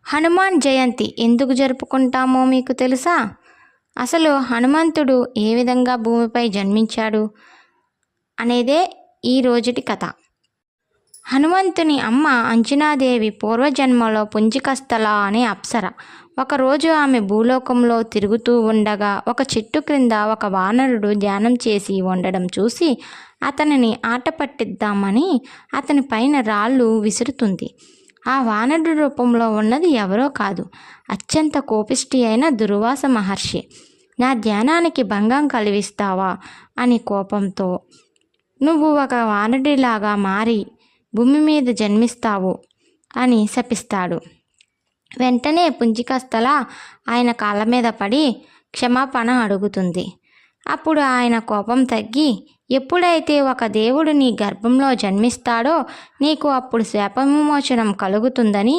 హనుమాన్ జయంతి ఎందుకు జరుపుకుంటామో మీకు తెలుసా? అసలు హనుమంతుడు ఏ విధంగా భూమిపై జన్మించాడు అనేదే ఈ రోజుటి కథ. హనుమంతుని అమ్మ అంజనాదేవి పూర్వజన్మలో పుంజికస్థల అనే అప్సర. ఒకరోజు ఆమె భూలోకంలో తిరుగుతూ ఉండగా ఒక చెట్టు క్రింద ఒక వానరుడు ధ్యానం చేసి ఉండడం చూసి అతనిని ఆట పట్టిద్దామని అతని పైన రాళ్ళు విసురుతుంది. ఆ వానరుడి రూపంలో ఉన్నది ఎవరో కాదు, అత్యంత కోపిష్టి అయిన దుర్వాస మహర్షి. నా ధ్యానానికి భంగం కలిగిస్తావా అని కోపంతో, నువ్వు ఒక వానరుడిలాగా మారి భూమి మీద జన్మిస్తావు అని శపిస్తాడు. వెంటనే పుంజికస్థల ఆయన కాళ్ళ మీద పడి క్షమాపణ అడుగుతుంది. అప్పుడు ఆయన కోపం తగ్గి, ఎప్పుడైతే ఒక దేవుడు నీ గర్భంలో జన్మిస్తాడో నీకు అప్పుడు శాపవిమోచనం కలుగుతుందని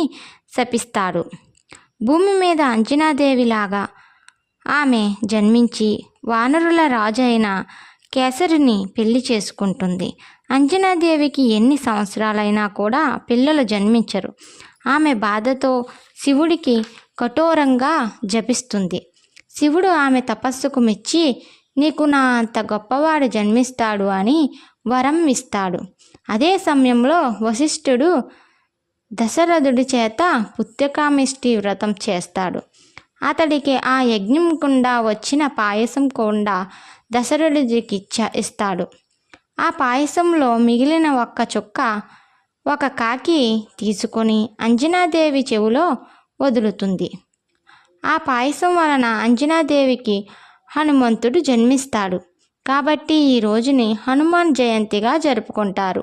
శపిస్తాడు. భూమి మీద అంజనాదేవిలాగా ఆమె జన్మించి వానరుల రాజు అయిన కేసరిని పెళ్లి చేసుకుంటుంది. అంజనాదేవికి ఎన్ని సంవత్సరాలైనా కూడా పిల్లలు జన్మించరు. ఆమె బాధతో శివుడికి కఠోరంగా జపిస్తుంది. శివుడు ఆమె తపస్సుకు మెచ్చి, నీకు నా అంత గొప్పవాడు జన్మిస్తాడు అని వరం ఇస్తాడు. అదే సమయంలో వశిష్ఠుడు దశరథుడి చేత పుత్రకామేష్టి వ్రతం చేస్తాడు. అతడికి ఆ యజ్ఞం గుండా వచ్చిన పాయసం కూడా దశరథుడికి ఇస్తాడు. ఆ పాయసంలో మిగిలిన ఒక్క చుక్క ఒక కాకి తీసుకొని అంజనాదేవి చెవిలో వదులుతుంది. ఆ పాయసం వలన అంజనాదేవికి హనుమంతుడు జన్మిస్తాడు. కాబట్టి ఈ రోజుని హనుమాన్ జయంతిగా జరుపుకుంటారు.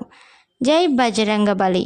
జై బజరంగబలి.